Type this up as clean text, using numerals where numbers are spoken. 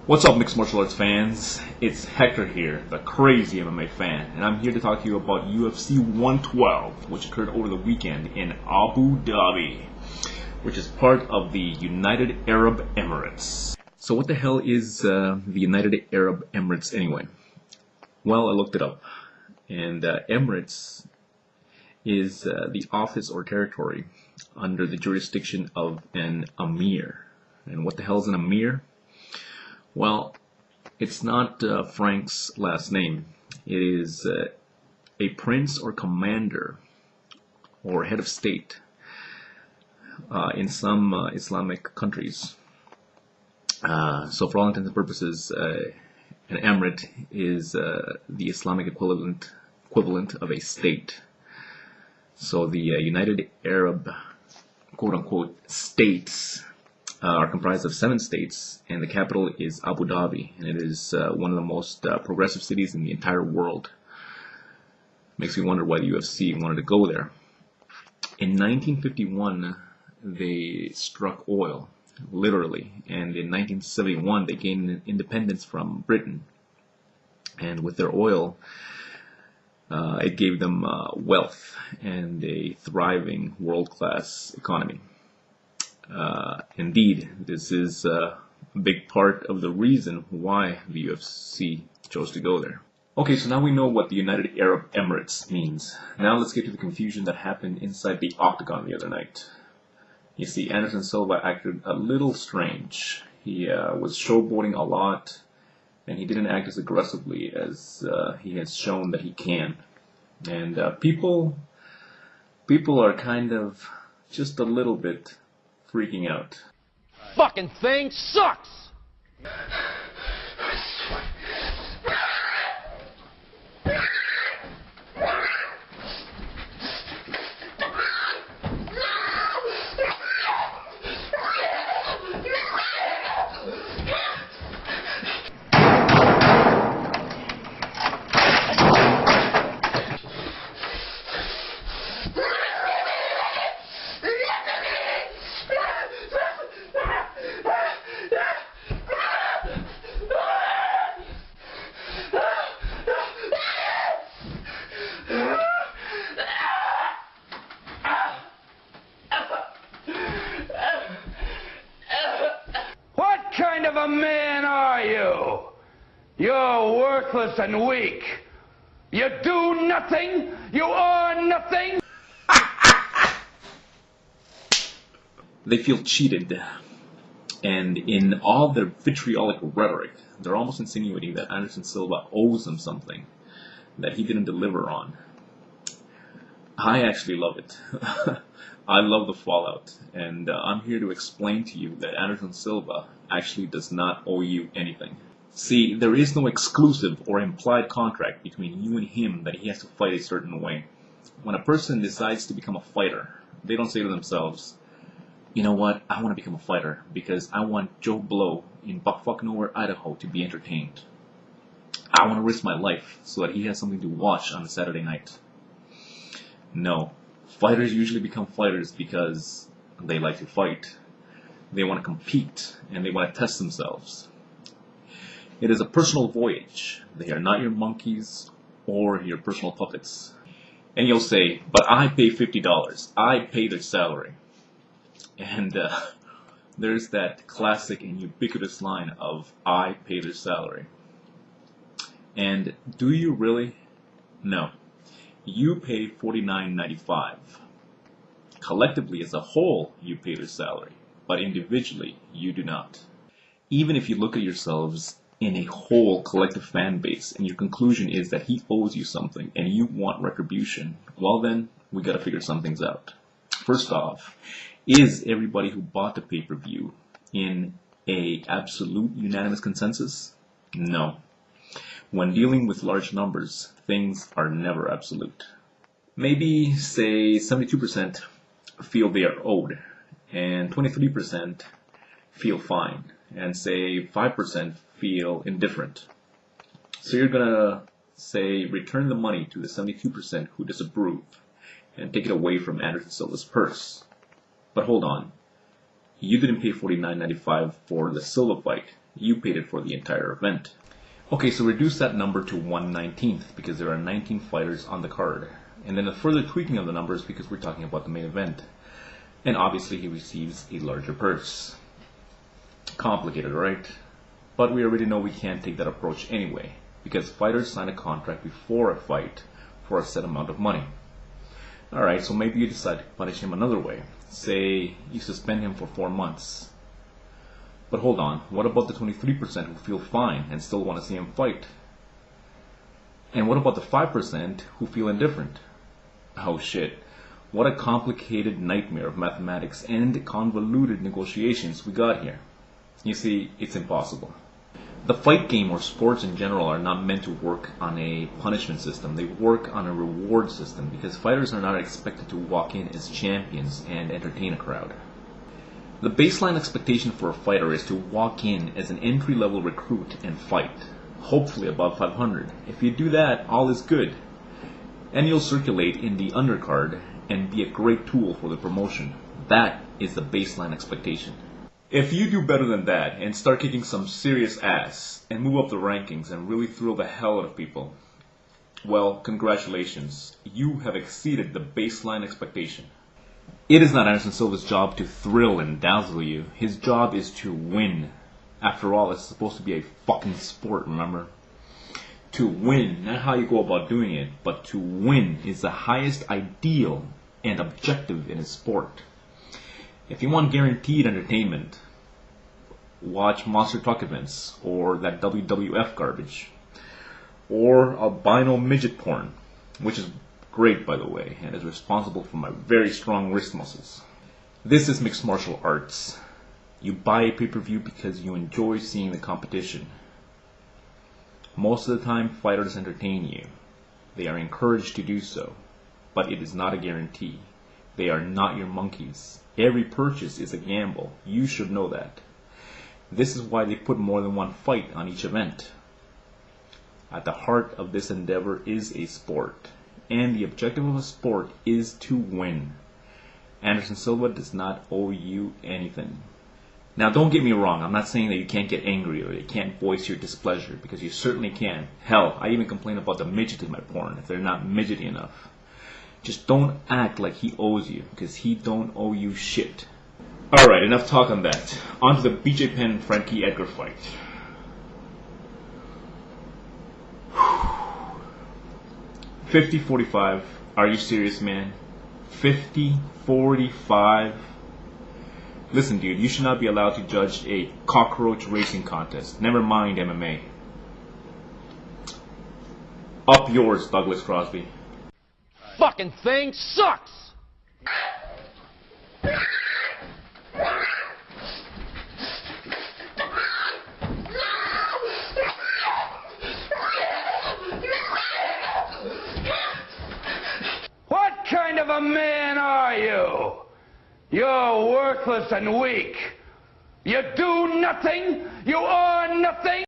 What's up, mixed martial arts fans? It's Hector here, the crazy MMA fan, and I'm here to talk to you about UFC 112, which occurred over the weekend in Abu Dhabi, which is part of the United Arab Emirates. So what the hell is the United Arab Emirates anyway? Well, I looked it up, and Emirates is the office or territory under the jurisdiction of an emir. And what the hell is an emir? Well, it's not Frank's last name. It is a prince or commander or head of state in some Islamic countries. So for all intents and purposes, an emirate is the Islamic equivalent of a state. So the United Arab quote-unquote states are comprised of 7 states, and the capital is Abu Dhabi, and it is one of the most progressive cities in the entire world. Makes me wonder why the UFC wanted to go there. In 1951, they struck oil, literally, and in 1971, they gained independence from Britain. And with their oil, it gave them wealth and a thriving world-class economy. Indeed, this is a big part of the reason why the UFC chose to go there. Okay, so now we know what the United Arab Emirates means. Now let's get to the confusion that happened inside the octagon the other night. You see, Anderson Silva acted a little strange. He was showboating a lot, and he didn't act as aggressively as he has shown that he can. And people are kind of just a little bit freaking out. Fucking thing sucks! What kind of a man are you? You're worthless and weak. You do nothing. You are nothing. They feel cheated, and in all their vitriolic rhetoric, they're almost insinuating that Anderson Silva owes them something that he didn't deliver on. I actually love it. I love the fallout, and I'm here to explain to you that Anderson Silva actually does not owe you anything. See, there is no exclusive or implied contract between you and him that he has to fight a certain way. When a person decides to become a fighter, they don't say to themselves, you know what, I want to become a fighter because I want Joe Blow in buckfuck nowhere, Idaho to be entertained. I want to risk my life so that he has something to watch on a Saturday night. No. Fighters usually become fighters because they like to fight. They want to compete, and they want to test themselves. It is a personal voyage. They are not your monkeys or your personal puppets. And you'll say, but I pay $50. I pay their salary. And there's that classic and ubiquitous line of, I pay their salary. And do you really? No. You pay $49.95. Collectively, as a whole, you pay their salary, but individually, you do not. Even if you look at yourselves in a whole collective fan base, and your conclusion is that he owes you something, and you want retribution, well then, we gotta figure some things out. First off, is everybody who bought the pay-per-view in a absolute unanimous consensus? No. When dealing with large numbers, things are never absolute. Maybe, say, 72% feel they are owed, and 23% feel fine, and say 5% feel indifferent. So you're gonna, say, return the money to the 72% who disapprove, and take it away from Anderson Silva's purse. But hold on. You didn't pay $49.95 for the Silva fight. You paid it for the entire event. Okay, so reduce that number to 1/19th because there are 19 fighters on the card. And then a further tweaking of the numbers because we're talking about the main event. And obviously he receives a larger purse. Complicated, right? But we already know we can't take that approach anyway because fighters sign a contract before a fight for a set amount of money. Alright, so maybe you decide to punish him another way. Say you suspend him for 4 months. But hold on, what about the 23% who feel fine and still want to see him fight? And what about the 5% who feel indifferent? Oh shit, what a complicated nightmare of mathematics and convoluted negotiations we got here. You see, it's impossible. The fight game or sports in general are not meant to work on a punishment system. They work on a reward system because fighters are not expected to walk in as champions and entertain a crowd. The baseline expectation for a fighter is to walk in as an entry-level recruit and fight, hopefully above 500. If you do that, all is good. And you'll circulate in the undercard and be a great tool for the promotion. That is the baseline expectation. If you do better than that and start kicking some serious ass and move up the rankings and really thrill the hell out of people, well, congratulations. You have exceeded the baseline expectation. It is not Anderson Silva's job to thrill and dazzle you. His job is to win. After all, it's supposed to be a fucking sport, remember? To win, not how you go about doing it, but to win is the highest ideal and objective in a sport. If you want guaranteed entertainment, watch monster truck events, or that WWF garbage, or albino midget porn, which is great, by the way, and is responsible for my very strong wrist muscles. This is mixed martial arts. You buy a pay-per-view because you enjoy seeing the competition. Most of the time, fighters entertain you. They are encouraged to do so, but it is not a guarantee. They are not your monkeys. Every purchase is a gamble. You should know that. This is why they put more than one fight on each event. At the heart of this endeavor is a sport. And the objective of a sport is to win. Anderson Silva does not owe you anything. Now don't get me wrong, I'm not saying that you can't get angry or you can't voice your displeasure, because you certainly can. Hell, I even complain about the midget in my porn if they're not midgety enough. Just don't act like he owes you, because he don't owe you shit. Alright, enough talk on that. On to the BJ Penn Frankie Edgar fight. 50-45. Are you serious, man? 50-45? Listen, dude, you should not be allowed to judge a cockroach racing contest. Never mind MMA. Up yours, Douglas Crosby. Fucking thing sucks! What kind of a man are you? You're worthless and weak. You do nothing. You are nothing.